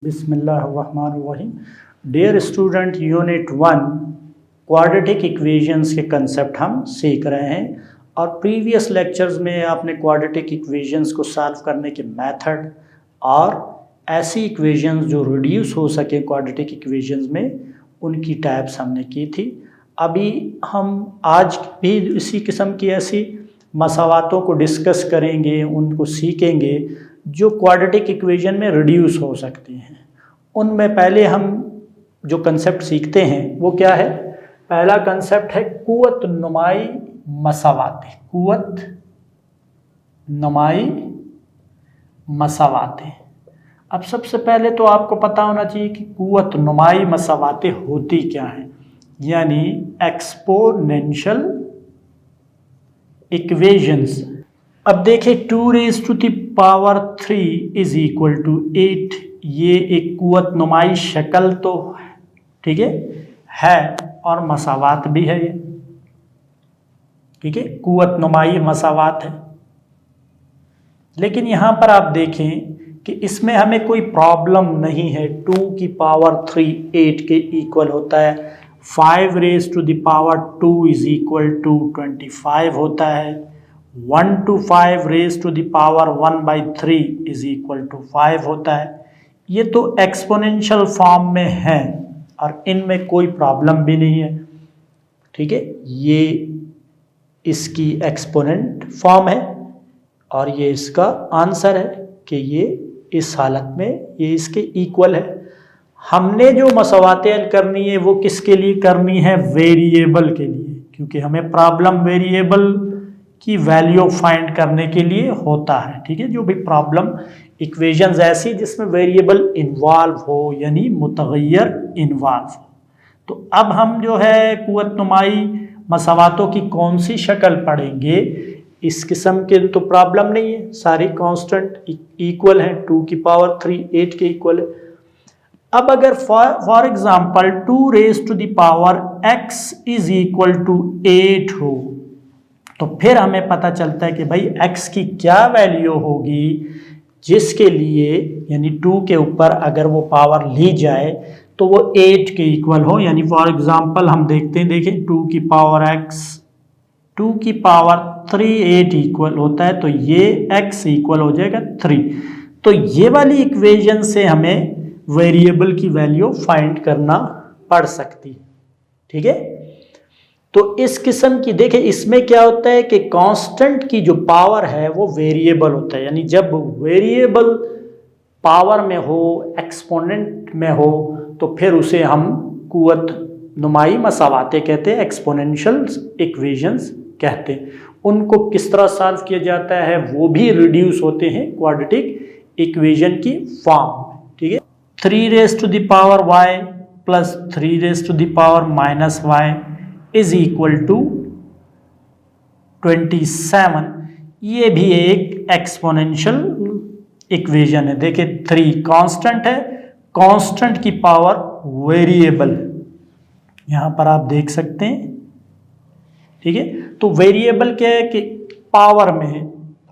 बिस्मिल्लाहिर्रहमानिर्रहीम। Dear student, unit 1 quadratic equations के concept हम सीख रहे हैं और प्रीवियस लेक्चर्स में आपने क्वाड्रेटिक इक्वेशंस को सॉल्व करने के मेथड और ऐसी इक्वेशंस जो रिड्यूस हो सके क्वाड्रेटिक इक्वेशंस में उनकी टाइप्स हमने की थी। अभी हम आज भी इसी किस्म की ऐसी मसावातों को डिस्कस करेंगे, उनको सीखेंगे जो क्वाड्रेटिक इक्वेशन में रिड्यूस हो सकती हैं। उनमें पहले हम जो कंसेप्ट सीखते हैं वो क्या है? पहला कंसेप्ट है कुव्वत नुमाई मसावातें। कुव्वत नुमाई मसावातें। अब सबसे पहले तो आपको पता होना चाहिए कि कुव्वत नुमाई मसावातें होती क्या हैं, यानी एक्सपोनेंशियल इक्वेशंस। अब देखिए 2 raise to the power 3 is equal to 8। ये एक कुव्वत नुमाई शक्ल तो ठीक है और मसावात भी है ये, ठीक है, कुव्वत नुमाई मसावात है। लेकिन यहाँ पर आप देखें कि इसमें हमें कोई प्रॉब्लम नहीं है। 2 की पावर 3 8 के इक्वल होता है। 5 raise to the power 2 is equal to 25 होता है। 1 to 5 raise to the power 1/3 is equal to 5 होता है। ये तो एक्सपोनेंशियल फॉर्म में है और इनमें कोई प्रॉब्लम भी नहीं है, ठीक है। ये इसकी एक्सपोनेंट फॉर्म है और ये इसका आंसर है कि ये इस हालत में ये इसके इक्वल है। हमने जो मसावातें हल करनी है वो किसके लिए करनी है? वेरिएबल के लिए, क्योंकि हमें प्रॉब्लम वेरिएबल की वैल्यू फाइंड करने के लिए होता है, ठीक है। जो भी प्रॉब्लम इक्वेशंस ऐसी जिसमें वेरिएबल इन्वॉल्व हो, यानी मुतगय्यर इन्वॉल्व हो। तो अब हम जो है कुव्वत नुमाई मसावातों की कौन सी शक्ल पढ़ेंगे? इस किस्म के तो प्रॉब्लम नहीं है, सारी कांस्टेंट इक्वल हैं। 2 की पावर 3 8 के इक्वल है। अब अगर for example 2 raise to the power x is equal to 8 हो, तो फिर हमें पता चलता है कि भाई x की क्या वैल्यू होगी जिसके लिए, यानी 2 के ऊपर अगर वो पावर ली जाए तो वो 8 के इक्वल हो। यानी फॉर एग्जांपल हम देखते हैं, देखें 2 की पावर x 2 की पावर 3 8 इक्वल होता है, तो ये x इक्वल हो जाएगा 3। तो ये वाली इक्वेशन से हमें वेरिएबल की वैल्यू फाइंड करना पड़ सकती है, ठीक है। तो इस किस्म की देखें, इसमें क्या होता है कि कांस्टेंट की जो पावर है वो वेरिएबल होता है। यानी जब वेरिएबल पावर में हो, एक्सपोनेंट में हो, तो फिर उसे हम कुव्वत नुमाई मसावातें कहते हैं, एक्सपोनेंशियल इक्वेशंस कहते हैं। उनको किस तरह सॉल्व किया जाता है वो भी रिड्यूस होते हैं क्वाड्रेटिक इक्वेशन की फॉर्म में, ठीक है। 3 raise to the power y plus 3 raise to the power minus y is equal to 27। ये भी एक एक्सपोनेंशियल इक्वेशन है। देखिए 3 कांस्टेंट है, कांस्टेंट की पावर वेरिएबल यहां पर आप देख सकते हैं, ठीक है। तो वेरिएबल क्या है कि पावर में है।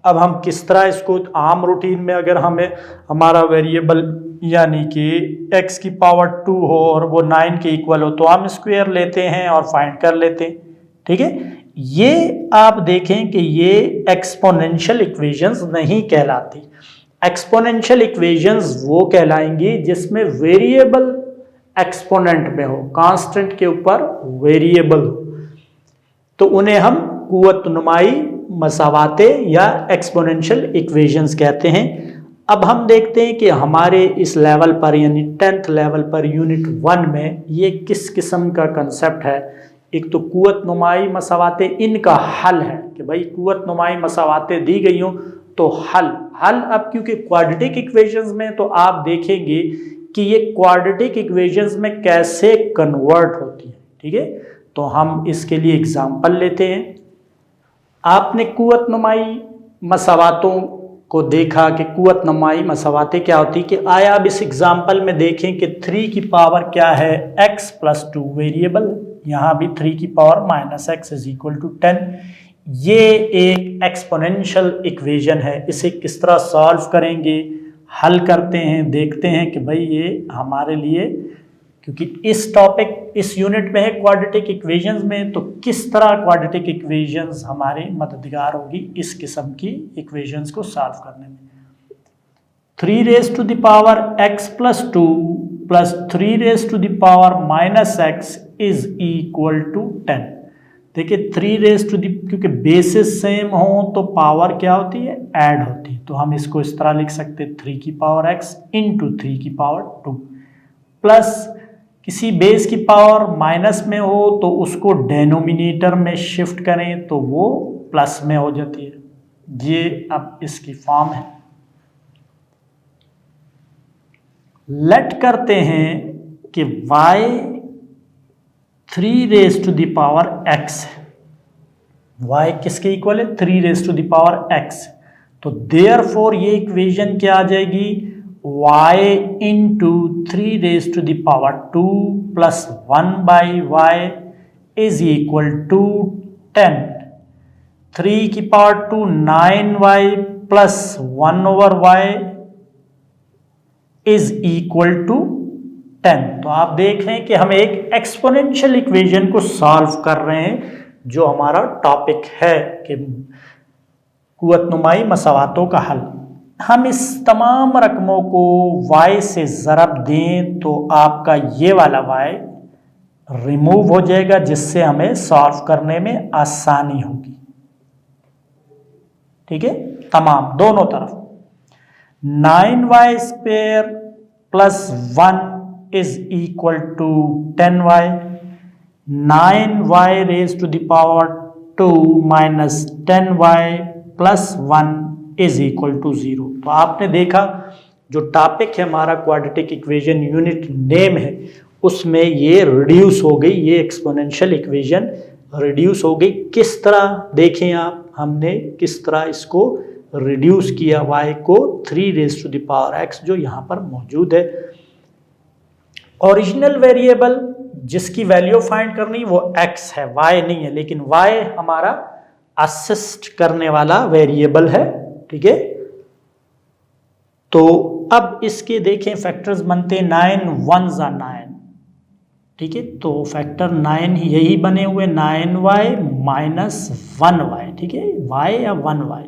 अब हम किस तरह इसको आम रूटीन में, अगर हमें हमारा वेरिएबल यानी कि x की पावर 2 हो और वो 9 के इक्वल हो, तो हम स्क्वायर लेते हैं और फाइंड कर लेते हैं, ठीक है। ये आप देखें कि ये एक्सपोनेंशियल इक्वेशंस नहीं कहलाती। एक्सपोनेंशियल इक्वेशंस वो कहलाएंगी जिसमें वेरिएबल एक्सपोनेंट में हो, कांस्टेंट के ऊपर वेरिएबल हो, तो उन्हें हम कुव्वत नुमाई मसावातें या एक्सपोनेंशियल इक्वेशंस कहते हैं। अब हम देखते हैं कि हमारे इस लेवल पर, यानी 10th लेवल पर यूनिट 1 में ये किस किस्म का कंसेप्ट है। एक तो कुव्वत नुमाई मसावातें, इनका हल है कि भाई कुव्वत नुमाई मसावातें दी गई हों तो हल। अब क्योंकि क्वाड्रेटिक इक्वेशंस में तो आप देखेंगे कि ये क्वाड्रेटिक इक्वेशंस में कैसे कन्वर्ट होती है, ठीक है। तो हम इसके लिए एग्जाम्पल लेते हैं। आपने कुव्वत नुमाई मसावातों को देखा कि कुव्वत नुमाई मसावातें क्या होती कि आया। अब इस एग्जाम्पल में देखें कि 3 की पावर क्या है? x प्लस 2 वेरिएबल, यहाँ भी 3 की power minus x is equal to 10। ये एक एक्सपोनेंशियल इक्वेशन है। इसे किस तरह सॉल्व करेंगे? हल करते हैं, देखते हैं कि भाई ये हमारे लिए, क्योंकि इस टॉपिक इस यूनिट में है क्वाड्रेटिक इक्वेशंस में, तो किस तरह क्वाड्रेटिक इक्वेशंस हमारे मददगार होगी इस किस्म की इक्वेशंस को सॉल्व करने में। 3 raise to the power x plus 2 plus 3 raise to the power minus x is equal to 10। देखिए 3 रेज़ टू द, क्योंकि बेसिस सेम हो तो पावर क्या होती है, ऐड होती है, तो हम इसको इस तरह लिख सकते हैं 3 की पावर x इंटू 3 की पावर 2, प्लस किसी बेस की पावर माइनस में हो तो उसको डेनोमिनेटर में शिफ्ट करें तो वो प्लस में हो जाती है। ये अब इसकी फॉर्म है। लेट करते हैं कि y 3 raise to the power x है, y किसके इक्वल है, 3 raise to the power x, तो देयरफॉर ये इक्वेशन क्या आ जाएगी, y into 3 raise to the power 2 plus 1 by y is equal to 10। 3 की power 2 9y plus 1 over y is equal to 10। तो आप देख रहे हैं कि हम एक एक्सपोनेंशियल इक्वेशन को सॉल्व कर रहे हैं, जो हमारा टॉपिक है कि कुव्वतनुमाई मसावातों का हल। हम इस तमाम रकमों को y से ज़रब दें तो आपका ये वाला y रिमूव हो जाएगा, जिससे हमें सॉल्व करने में आसानी होगी। ठीक है, तमाम दोनों तरफ 9y square plus 1 is equal to 10y, 9y raise to the power 2 minus 10y plus 1 is equal to 0। तो आपने देखा जो टॉपिक है हमारा क्वाड्रेटिक इक्वेशन यूनिट नेम है, उसमें ये रिड्यूस हो गई, ये एक्सपोनेंशियल इक्वेशन रिड्यूस हो गई। किस तरह देखें आप, हमने किस तरह इसको रिड्यूस किया y को 3 raise to the power x जो यहाँ पर मौजूद है। ओरिजिनल वेरिएबल जिसकी वैल्यू फाइंड करनी वो x है, y नहीं है, लेकिन y हमारा असिस्ट करने वाला वेरिएबल है। ठीक है, तो अब इसके देखें फैक्टर्स बनते 9 1 जा 9। ठीक है, तो फैक्टर 9 यही बने हुए 9y माइनस 1y। ठीक है, y या 1y,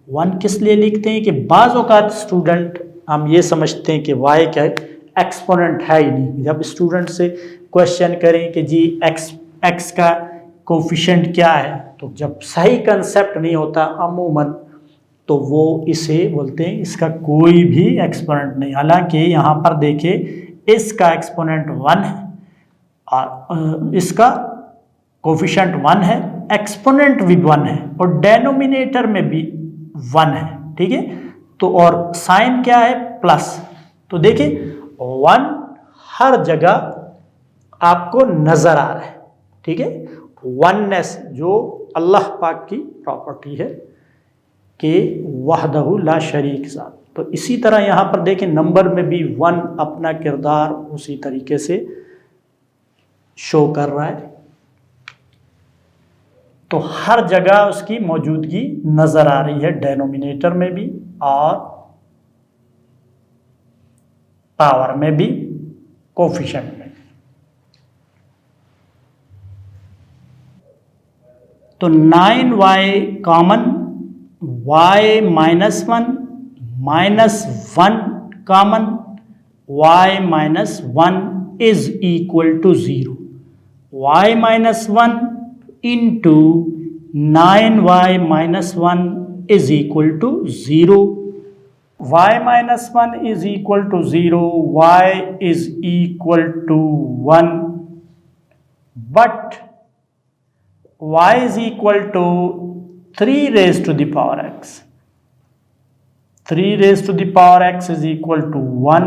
1 किस लिए लिखते हैं कि बाज़ औक़ात स्टूडेंट हम ये समझते हैं कि y क्या है, एक्सपोनेंट है ही नहीं। जब स्टूडेंट से क्वेश्चन करें कि जी x का कोफिशिएंट क्या है, तो जब सही कंसेप्ट नहीं होता अमूमन तो वो इसे बोलते हैं इसका कोई भी एक्सपोनेंट नहीं। हालांकि यहाँ पर देखिए इसका एक्सपोनेंट 1 है और इसका कोफिशिएंट 1 है, एक्सपोनेंट भी 1 है और डेनोमिनेटर में भी 1 है। ठीक है, तो और साइन क्या है, प्लस। तो देखिए 1 हर जगह आपको नजर आ रहा है। ठीक है, वननेस जो अल्लाह पाक की प्रॉपर्टी है कि वहदहु ला शरीक साथ। तो इसी तरह यहाँ पर देखें नंबर में भी 1 अपना किरदार उसी तरीके से शो कर रहा है। तो हर जगह उसकी मौजूदगी नजर आ रही है, डेनोमिनेटर में भी और पावर में भी, कोफिशिएंट में। तो 9y common, y minus 1 common, y minus 1 is equal to 0। y minus 1 into 9y minus 1 is equal to 0। y minus 1 is equal to 0, y is equal to 1, but y is equal to 3 raised to the power x. 3 raised to the power x is equal to 1.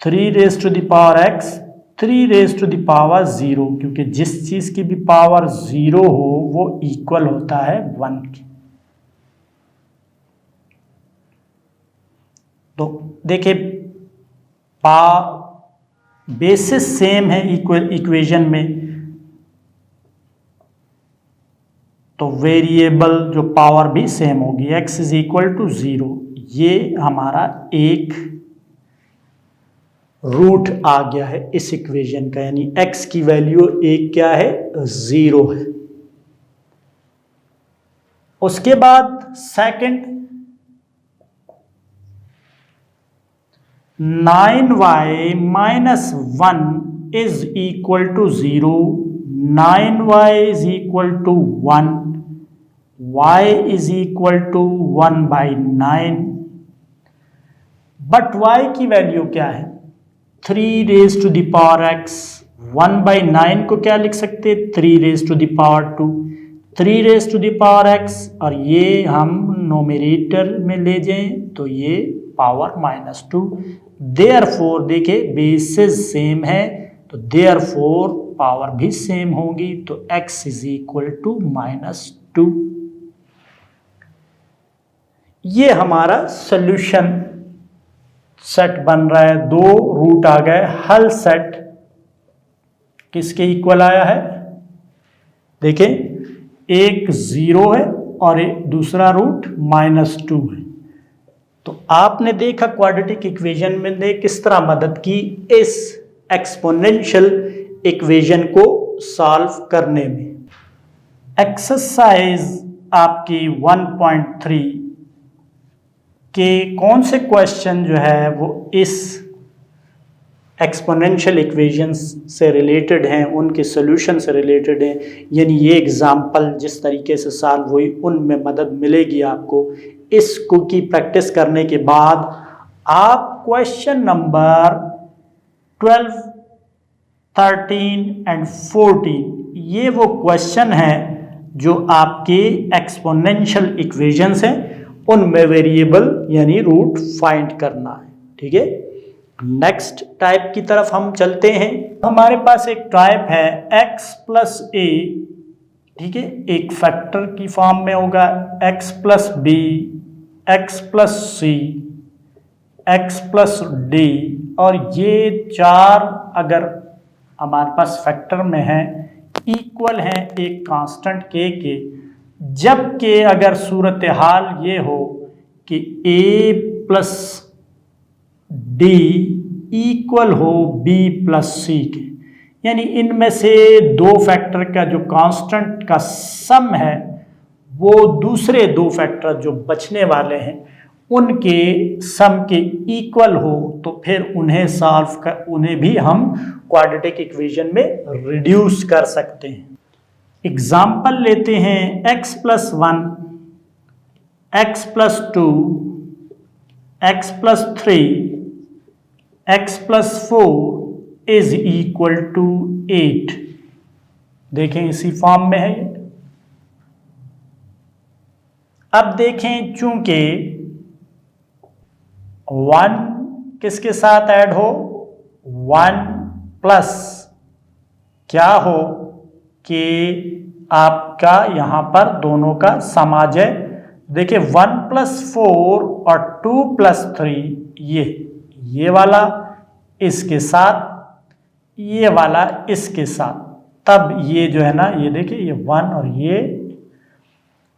3 raised to the power x, 3 raised to the power 0, क्योंकि जिस चीज की भी power 0 हो वो equal होता है 1 की। तो देखिए बेसिस सेम है इक्वेशन में, तो वेरिएबल जो पावर भी सेम होगी, x इज इक्वल टू 0, ये हमारा एक रूट आ गया है इस इक्वेशन का, यानी x की वैल्यू एक क्या है, 0 है। उसके बाद second 9y minus 1 is equal to 0, 9y is equal to 1, y is equal to 1/9, but y की वैल्यू क्या है, 3 raise to the power x। 1/9 को क्या लिख सकते, 3 raise to the power 2, 3 raise to the power x, और ये हम नोमिनेटर में ले जाएं तो ये पावर -2। देयरफॉर देखिए बेसिस सेम है तो देयरफॉर पावर भी सेम होगी, तो x इज इक्वल टू -2। ये हमारा सॉल्यूशन सेट बन रहा है, दो रूट आ गए। हल सेट किसके इक्वल आया है, देखें एक 0 है और एक दूसरा रूट -2 है। तो आपने देखा क्वाड्रेटिक इक्वेशन में ने किस तरह मदद की इस एक्सपोनेंशियल इक्वेशन को सॉल्व करने में। एक्सरसाइज आपकी 1.3 के कौन से क्वेश्चन जो है वो इस एक्सपोनेंशियल इक्वेशंस से रिलेटेड हैं, उनके सॉल्यूशन से रिलेटेड हैं, यानी ये एग्जाम्पल जिस तरीके से सॉल्व हुई उनमें मदद मिलेगी आपको। इसको की प्रैक्टिस करने के बाद आप क्वेश्चन नंबर 12, 13 एंड 14 ये वो क्वेश्चन है जो आपके एक्सपोनेंशियल इक्वेशंस हैं, उनमें वेरिएबल यानी रूट फाइंड करना है। ठीक है, नेक्स्ट टाइप की तरफ हम चलते हैं। हमारे पास एक टाइप है x प्लस a, ठीक है, एक फैक्टर की फॉर्म में होगा x plus b, x plus c, x plus d, और ये चार अगर हमारे पास फैक्टर में है इक्वल है एक कांस्टेंट k के, जबकि अगर सूरत हाल ये हो कि a प्लस डी इक्वल हो b प्लस सी के, यानी इनमें से दो फैक्टर का जो कांस्टेंट का सम है वो दूसरे दो फैक्टर जो बचने वाले हैं उनके सम के इक्वल हो, तो फिर उन्हें सॉल्व कर उन्हें भी हम क्वाड्रेटिक इक्वेशन में रिड्यूस कर सकते हैं। एग्जाम्पल लेते हैं x plus 1, x plus 2, x plus 3, x plus 4 is equal to 8। देखें इसी फॉर्म में है। अब देखें चूंकि 1 किसके साथ ऐड हो, 1 प्लस क्या हो कि आपका यहां पर दोनों का सम आ जाए। देखिए 1 प्लस 4 और 2 प्लस 3 ये वाला इसके साथ, ये वाला इसके साथ, तब ये जो है ना ये देखिए ये 1 और ये,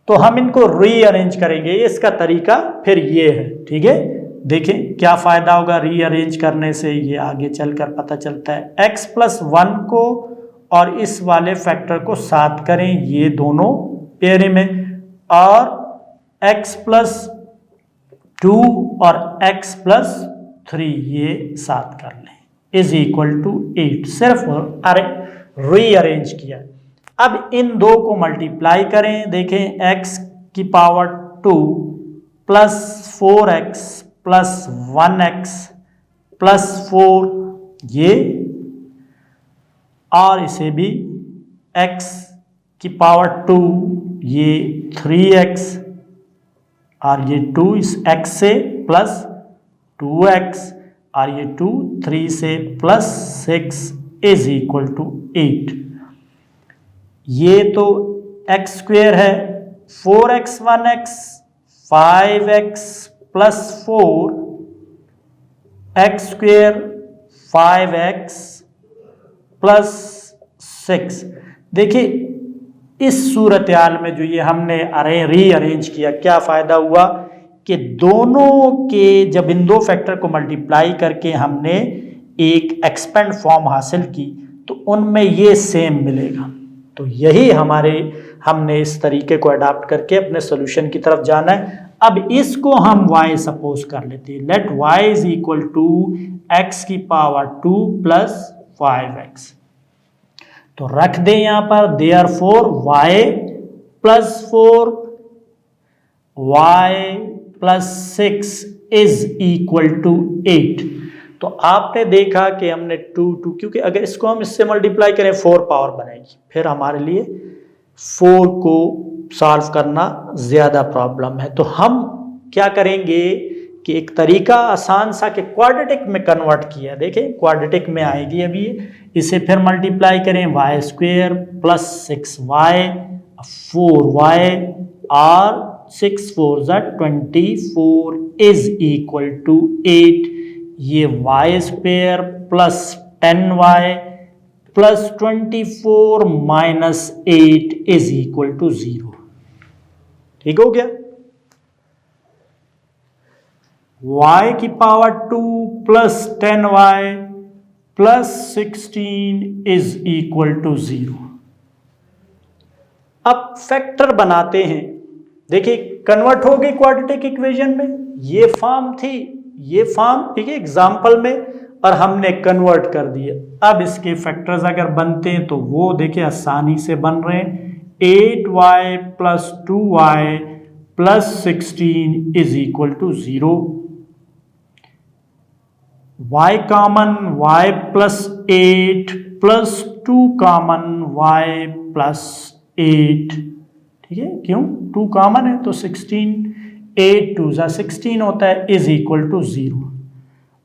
तो हम इनको रीअरेंज करेंगे। इसका तरीका फिर ये है। ठीक है, देखें क्या फ़ायदा होगा रीअरेंज करने से, ये आगे चलकर पता चलता है। x प्लस 1 को और इस वाले फैक्टर को साथ करें, ये दोनों पेयर में, और x प्लस 2 और x प्लस 3 ये साथ कर लें, इज इक्वल टू 8। सिर्फ रीअरेंज किया। अब इन दो को मल्टीप्लाई करें, देखें x की power 2 plus 4x plus 1x plus 4 ये, और इसे भी x की पावर 2 ये 3x, और ये 2 इस x से प्लस 2x, और ये 2 3 से प्लस 6 इज इक्वल टू 8। ये तो x स्क्वेयर है, 4x 1x 5x plus 4 x square 5x plus 6। देखिए इस सूरत हाल में जो ये हमने रीअरेंज किया, क्या फ़ायदा हुआ कि दोनों के जब इन दो फैक्टर को मल्टीप्लाई करके हमने एक एक्सपेंड फॉर्म हासिल की तो उनमें ये सेम मिलेगा। तो यही हमने इस तरीके को अडॉप्ट करके अपने सॉल्यूशन की तरफ जाना है। अब इसको हम y सपोज कर लेते हैं, let y is equal to x की पावर 2 प्लस 5x। तो रख दें यहां पर, therefore y plus 4 y plus 6 is equal to 8। तो आपने देखा कि हमने 2 क्योंकि अगर इसको हम इससे मल्टीप्लाई करें 4 पावर बनेगी, फिर हमारे लिए 4 को सॉल्व करना ज़्यादा प्रॉब्लम है। तो हम क्या करेंगे कि एक तरीका आसान सा कि क्वाड्रेटिक में कन्वर्ट किया, देखें क्वाड्रेटिक में आएगी अभी, इसे फिर मल्टीप्लाई करें y square plus 6y 4y और 6 4 24 इज इक्वल टू 8। ये y square plus 10y plus 24 minus 8 is equal to 0। ठीक हो गया। y की power 2 plus 10y plus 16 is equal to 0। अब फैक्टर बनाते हैं, देखिए कन्वर्ट हो गई क्वाड्रेटिक इक्वेशन में, ये फॉर्म थी, ये फॉर्म, ठीक है, एग्जाम्पल में, और हमने कन्वर्ट कर दिया। अब इसके फैक्टर्स अगर बनते हैं तो वो देखिए आसानी से बन रहे हैं। 8y plus 2y plus 16 is equal to 0। y common y plus 8 plus 2 common y plus 8, ठीक है, क्यों 2 कॉमन है तो 16, 8 2 16 होता है, is equal to 0।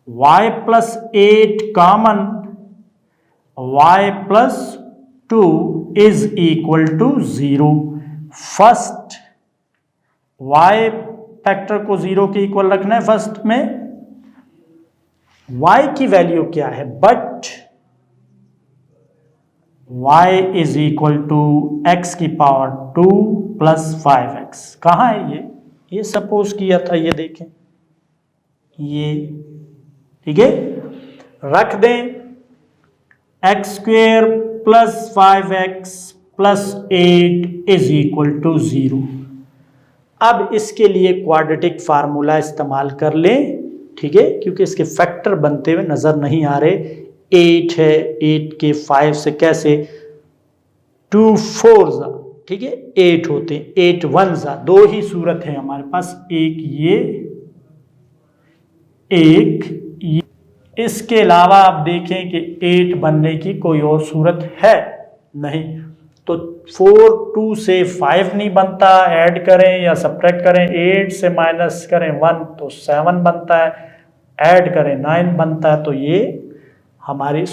y plus 8 common y plus 2 is equal to 0। First y factor को 0 के इक्वल रखना है। फर्स्ट में y की वैल्यू क्या है, but y is equal to x की पावर 2 प्लस 5x। कहाँ है ये सपोज किया था, ये देखें, ये, ठीक है, रख दें x square plus 5x plus 8 is equal to 0। अब इसके लिए क्वाड्रेटिक फार्मूला इस्तेमाल कर लें, ठीक है, क्योंकि इसके फैक्टर बनते हुए नजर नहीं आ रहे। 8 है, 8 के 5 से कैसे 2 4, ठीक है, 8 होते हैं, 8 1, दो ही सूरत है हमारे पास, एक ये, एक ये। इसके अलावा आप देखें कि 8 बनने की कोई और सूरत है नहीं। तो 4 2 से 5 नहीं बनता, ऐड करें या सब्ट्रैक्ट करें, 8 से माइनस करें 1 तो 7 बनता है, ऐड करें 9 बनता है, तो ये हमारे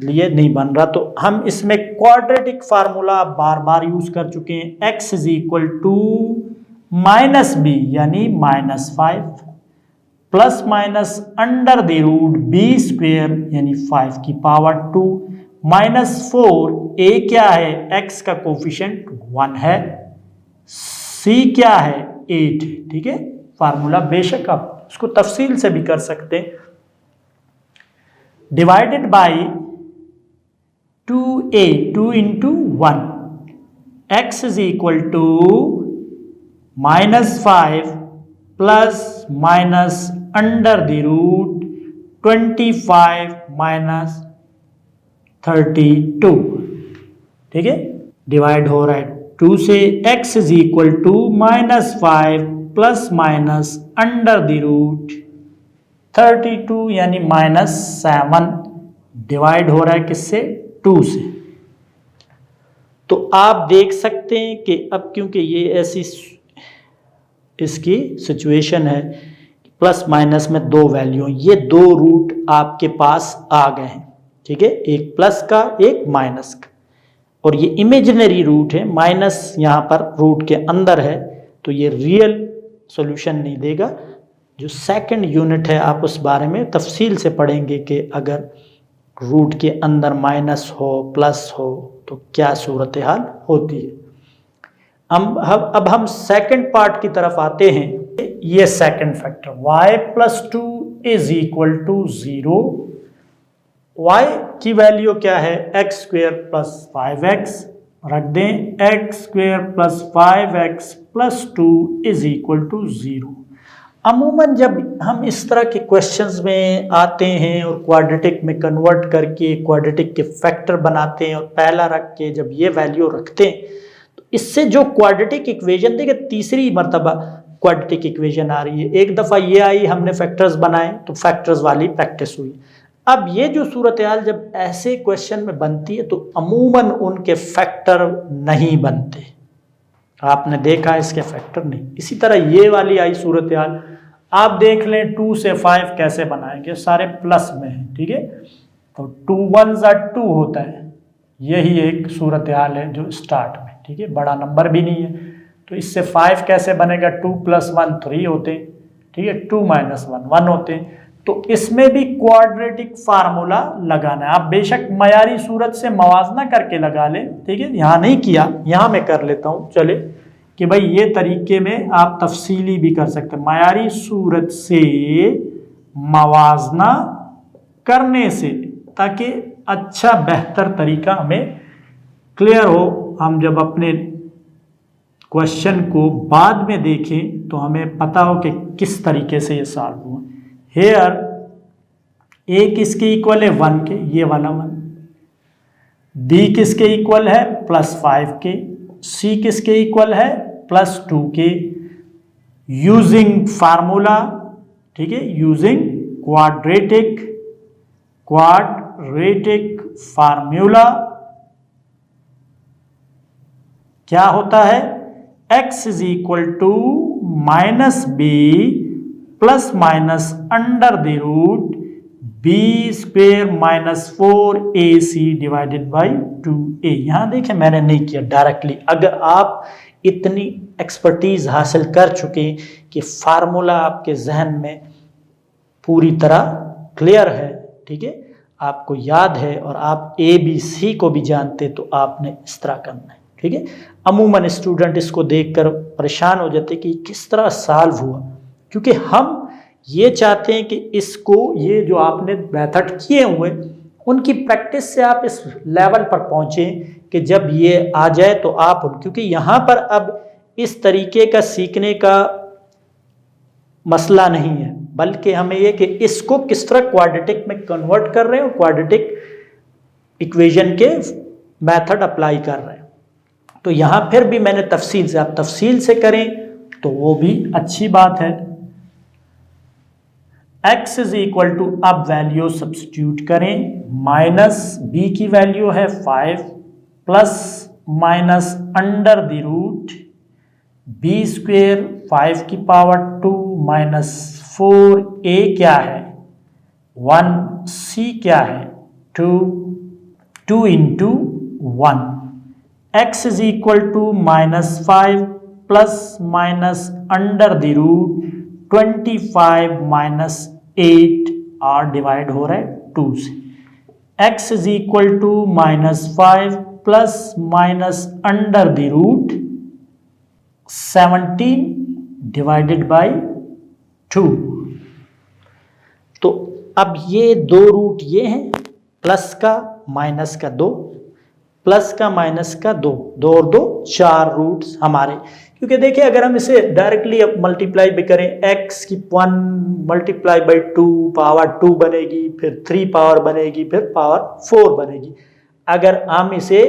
लिए नहीं बन रहा। तो हम इसमें क्वाड्रेटिक फार्मूला बार बार यूज कर चुके हैं। x is equal to minus b यानी -5 plus minus under the root b square यानी 5 की पावर 2 -4। a क्या है, x का कोफिशिएंट 1 है, c क्या है 8, ठीक है। फार्मूला बेशक आप उसको तफसील से भी कर सकते हैं। Divided by 2a 2 into 1, x is equal to -5 plus minus under the root 25 minus 32, ठीक है, डिवाइड हो रहा है 2 से। x is equal to -5 plus minus under the root 32 यानी -7, डिवाइड हो रहा है किससे, 2 से। तो आप देख सकते हैं कि अब क्योंकि ये ऐसी इसकी सिचुएशन है, प्लस माइनस में 2 वैल्यू, ये 2 रूट आपके पास आ गए हैं, ठीक है, एक प्लस का एक माइनस का, और ये इमेजिनरी रूट है, माइनस यहाँ पर रूट के अंदर है, तो ये रियल सॉल्यूशन नहीं देगा। जो सेकंड यूनिट है आप उस बारे में तफसील से पढ़ेंगे कि अगर रूट के अंदर माइनस हो प्लस हो तो क्या सूरत हाल होती है। अब हम सेकंड पार्ट की तरफ आते हैं। ये second factor y plus 2 is equal to 0। y की वैल्यू क्या है, एक्स स्क्वेयर प्लस 5x, रख दें x square plus 5x plus 2 is equal to 0। अमूमन जब हम इस तरह के क्वेश्चंस में आते हैं और क्वाड्रेटिक में कन्वर्ट करके क्वाड्रेटिक के फैक्टर बनाते हैं और पहला रख के जब ये वैल्यू रखते हैं तो इससे जो क्वाड्रेटिक इक्वेशन, देखिए तीसरी मर्तबा क्वाड्रेटिक इक्वेशन आ रही है। एक दफ़ा ये आई, हमने फैक्टर्स बनाए तो फैक्टर्स वाली प्रैक्टिस हुई। अब ये जो सूरत हाल जब ऐसे क्वेश्चन में बनती है तो अमूमन उनके फैक्टर नहीं बनते, आपने देखा इसके फैक्टर नहीं। इसी तरह ये वाली आई सूरत हाल, आप देख लें 2 से 5 कैसे बनाएंगे, सारे प्लस में है, ठीक है। तो 2 1 2 होता है, यही एक सूरत हाल है जो स्टार्ट में, ठीक है, बड़ा नंबर भी नहीं है। तो इससे 5 कैसे बनेगा, 2 + 1 3 होते हैं, ठीक है, 2 - 1 1 होते हैं। तो इसमें भी क्वाड्रेटिक फार्मूला लगाना है। आप बेशक मयारी सूरत से मवाजना करके लगा लें, ठीक है, यहाँ नहीं किया, यहाँ मैं कर लेता हूँ, चले कि भाई ये तरीके में आप तफसीली भी कर सकते हैं। मयारी सूरत से मवाजना करने से, ताकि अच्छा बेहतर तरीका हमें क्लियर हो, हम जब अपने क्वेश्चन को बाद में देखें तो हमें पता हो कि किस तरीके से ये सॉल्व हुआ। हेयर ए किसके इक्वल है, 1 के, ये वाला 1। बी किसके इक्वल है, +5 के। सी किसके इक्वल है, +2 के। यूजिंग फार्मूला, ठीक है, यूजिंग क्वाड्रेटिक फार्मूला क्या होता है, x is equal to -b plus minus under the root b² - 4ac divided by 2a। यहाँ देखें मैंने नहीं किया डायरेक्टली। अगर आप इतनी एक्सपर्टीज हासिल कर चुके कि फार्मूला आपके जहन में पूरी तरह क्लियर है, ठीक है, आपको याद है और आप ABC को भी जानते, तो आपने इस तरह करना है, ठीक है। अमूमन स्टूडेंट इसको देखकर परेशान हो जाते कि किस तरह सॉल्व हुआ, क्योंकि हम ये चाहते हैं कि इसको, ये जो आपने मेथड किए हुए उनकी प्रैक्टिस से आप इस लेवल पर पहुँचें कि जब ये आ जाए तो आप, क्योंकि यहाँ पर अब इस तरीके का सीखने का मसला नहीं है, बल्कि हमें ये कि इसको किस तरह क्वाड्रेटिक में कन्वर्ट कर रहे हैं और क्वाड्रेटिक इक्वेशन के मेथड अप्लाई कर रहे हैं। तो यहाँ फिर भी मैंने तफसील से, आप तफसील से करें तो वो भी अच्छी बात है। x इज इक्वल टू, अब वैल्यू सब्स्टिट्यूट करें, -b की वैल्यू है 5 plus minus under the root b² 5 की पावर 2 माइनस 4a क्या है 1, c क्या है 2 into 1। x is equal to -5 plus minus under the root 25 minus 8 और डिवाइड हो रहा है 2 से। x is equal to -5 plus minus under the root 17 divided by 2। तो अब ये दो रूट ये हैं, प्लस का माइनस का 2, प्लस का माइनस का 2, 2 और 2 4 रूट्स हमारे। क्योंकि देखिए अगर हम इसे डायरेक्टली अब मल्टीप्लाई भी करें, x की 1 मल्टीप्लाई बाई 2 पावर 2 बनेगी, फिर 3 पावर बनेगी, फिर पावर 4 बनेगी। अगर हम इसे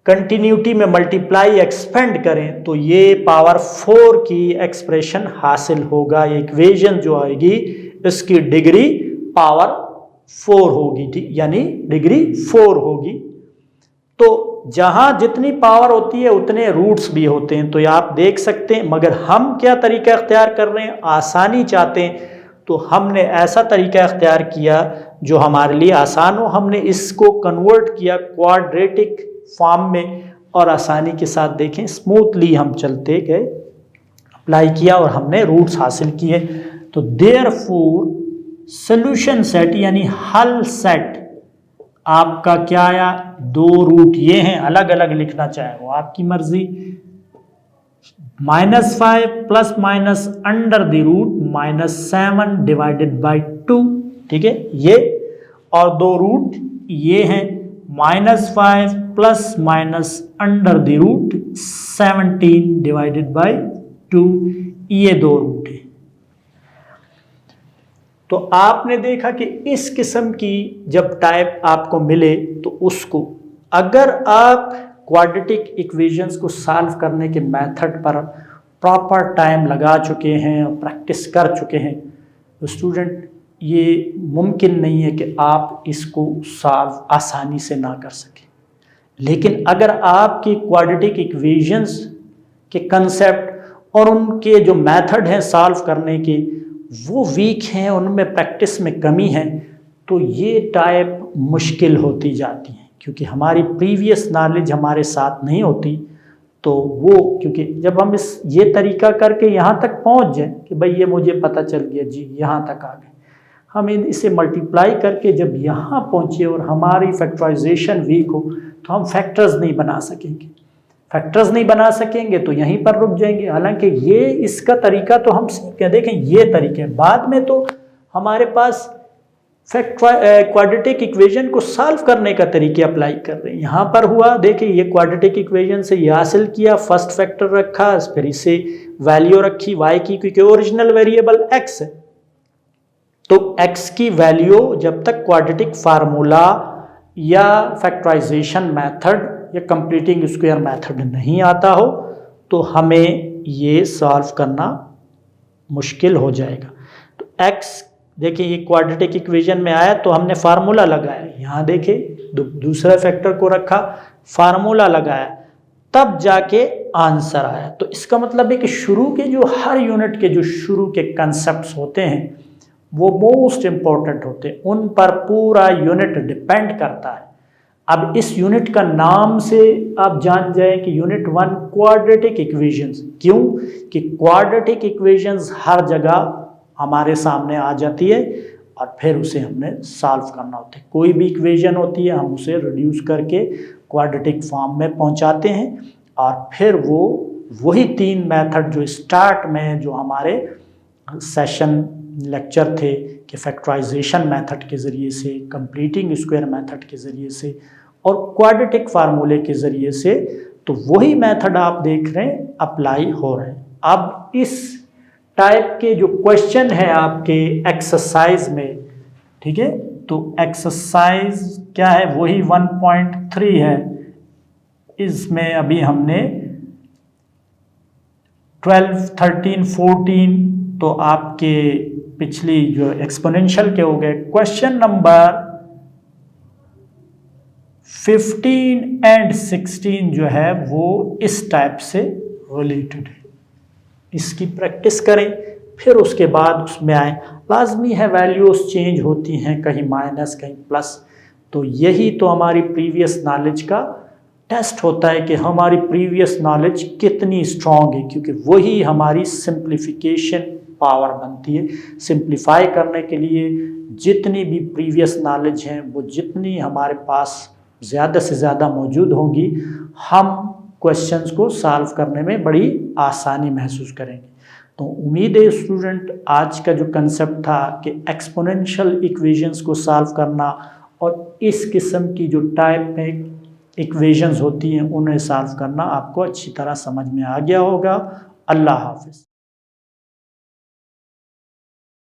कंटिन्यूटी में मल्टीप्लाई एक्सपेंड करें तो ये पावर 4 की एक्सप्रेशन हासिल होगा। ये इक्वेशन जो आएगी इसकी डिग्री पावर 4 होगी, ठीक, यानी डिग्री 4 होगी। तो जहां जितनी पावर होती है उतने रूट्स भी होते हैं, तो ये आप देख सकते हैं। मगर हम क्या तरीका इख्तियार कर रहे हैं, आसानी चाहते हैं तो हमने ऐसा तरीका इख्तियार किया जो हमारे लिए आसान हो। हमने इसको कन्वर्ट किया क्वाड्रेटिक फॉर्म में और आसानी के साथ देखें स्मूथली हम चलते गए, अप्लाई किया और हमने रूट्स हासिल किए। तो देयरफॉर सॉल्यूशन सेट यानी हल सेट आपका क्या आया, 2 रूट ये हैं, अलग अलग लिखना चाहे वो आपकी मर्जी। -5 plus minus under the root -7 divided by 2, ठीक है ये, और दो रूट ये हैं, -5 plus minus under the root 17 divided by 2, ये दो रूट है। तो आपने देखा कि इस किस्म की जब टाइप आपको मिले तो उसको अगर आप क्वाड्रेटिक इक्वेशंस को सॉल्व करने के मेथड पर प्रॉपर टाइम लगा चुके हैं और प्रैक्टिस कर चुके हैं तो स्टूडेंट ये मुमकिन नहीं है कि आप इसको सॉल्व आसानी से ना कर सकें। लेकिन अगर आपकी क्वाड्रेटिक इक्वेशंस के कंसेप्ट और उनके जो मेथड हैं सॉल्व करने के वो वीक हैं, उनमें प्रैक्टिस में कमी है, तो ये टाइप मुश्किल होती जाती हैं क्योंकि हमारी प्रीवियस नॉलेज हमारे साथ नहीं होती। तो वो क्योंकि जब हम ये तरीका करके यहाँ तक पहुँच जाए कि भाई ये मुझे पता चल गया जी, यहाँ तक आ गए, हम इसे मल्टीप्लाई करके जब यहाँ पहुँचे और हमारी फैक्टराइजेशन वीक हो तो हम फैक्टर्स नहीं बना सकेंगे। फैक्टर्स नहीं बना सकेंगे तो यहीं पर रुक जाएंगे। हालांकि ये इसका तरीका तो हम सीखें, देखें ये तरीके बाद में तो हमारे पास क्वाड्रेटिक इक्वेशन को सॉल्व करने का तरीके अप्लाई कर रहे हैं। यहाँ पर हुआ देखिए ये क्वाड्रेटिक इक्वेशन से ये हासिल किया, फर्स्ट फैक्टर रखा, फिर इसे वैल्यू रखी y की, क्योंकि ओरिजिनल वेरिएबल x है तो x की वैल्यू जब तक क्वाड्रेटिक फार्मूला या फैक्टराइजेशन मेथड या कंप्लीटिंग स्क्वायर मेथड नहीं आता हो तो हमें ये सॉल्व करना मुश्किल हो जाएगा। तो x देखिए ये क्वाड्रेटिक इक्वेशन में आया तो हमने फार्मूला लगाया, यहाँ देखिए दूसरा फैक्टर को रखा, फार्मूला लगाया, तब जाके आंसर आया। तो इसका मतलब है कि शुरू के जो हर यूनिट के जो शुरू के कंसेप्ट्स होते हैं वो मोस्ट इम्पोर्टेंट होते हैं, उन पर पूरा यूनिट डिपेंड करता है। अब इस यूनिट का नाम से आप जान जाएं कि यूनिट 1 क्वाड्रेटिक इक्वेशंस, क्यों कि क्वाड्रेटिक इक्वेशंस हर जगह हमारे सामने आ जाती है और फिर उसे हमने सॉल्व करना होता है। कोई भी इक्वेशन होती है हम उसे रिड्यूस करके क्वाड्रेटिक फॉर्म में पहुंचाते हैं और फिर वो वही 3 मेथड जो स्टार्ट में जो हमारे सेशन लेक्चर थे कि फैक्टराइजेशन मेथड के ज़रिए से, कंप्लीटिंग स्क्वायर मेथड के ज़रिए से और क्वाड्रेटिक फार्मूले के ज़रिए से, तो वही मेथड आप देख रहे हैं अप्लाई हो रहे हैं। अब इस टाइप के जो क्वेश्चन है आपके एक्सरसाइज में, ठीक है, तो एक्सरसाइज क्या है, वही 1.3 है। इसमें अभी हमने 12, 13, 14 तो आपके पिछली जो एक्सपोनेंशियल के हो गए। क्वेश्चन नंबर 15 एंड 16 जो है वो इस टाइप से रिलेटेड है। इसकी प्रैक्टिस करें फिर उसके बाद उसमें आए। लाजमी है वैल्यूज चेंज होती हैं, कहीं माइनस कहीं प्लस, तो यही तो हमारी प्रीवियस नॉलेज का टेस्ट होता है कि हमारी प्रीवियस नॉलेज कितनी स्ट्रॉन्ग है, क्योंकि वही हमारी सिंप्लीफिकेशन पावर बनती है। सिंप्लीफाई करने के लिए जितनी भी प्रीवियस नॉलेज हैं वो जितनी हमारे पास ज़्यादा से ज़्यादा मौजूद होंगी, हम क्वेश्चंस को सॉल्व करने में बड़ी आसानी महसूस करेंगे। तो उम्मीद है स्टूडेंट आज का जो कंसेप्ट था कि एक्सपोनेंशियल इक्वेशंस को सॉल्व करना और इस किस्म की जो टाइप में इक्वेशंस होती हैं उन्हें सॉल्व करना आपको अच्छी तरह समझ में आ गया होगा। अल्लाह हाफिज़।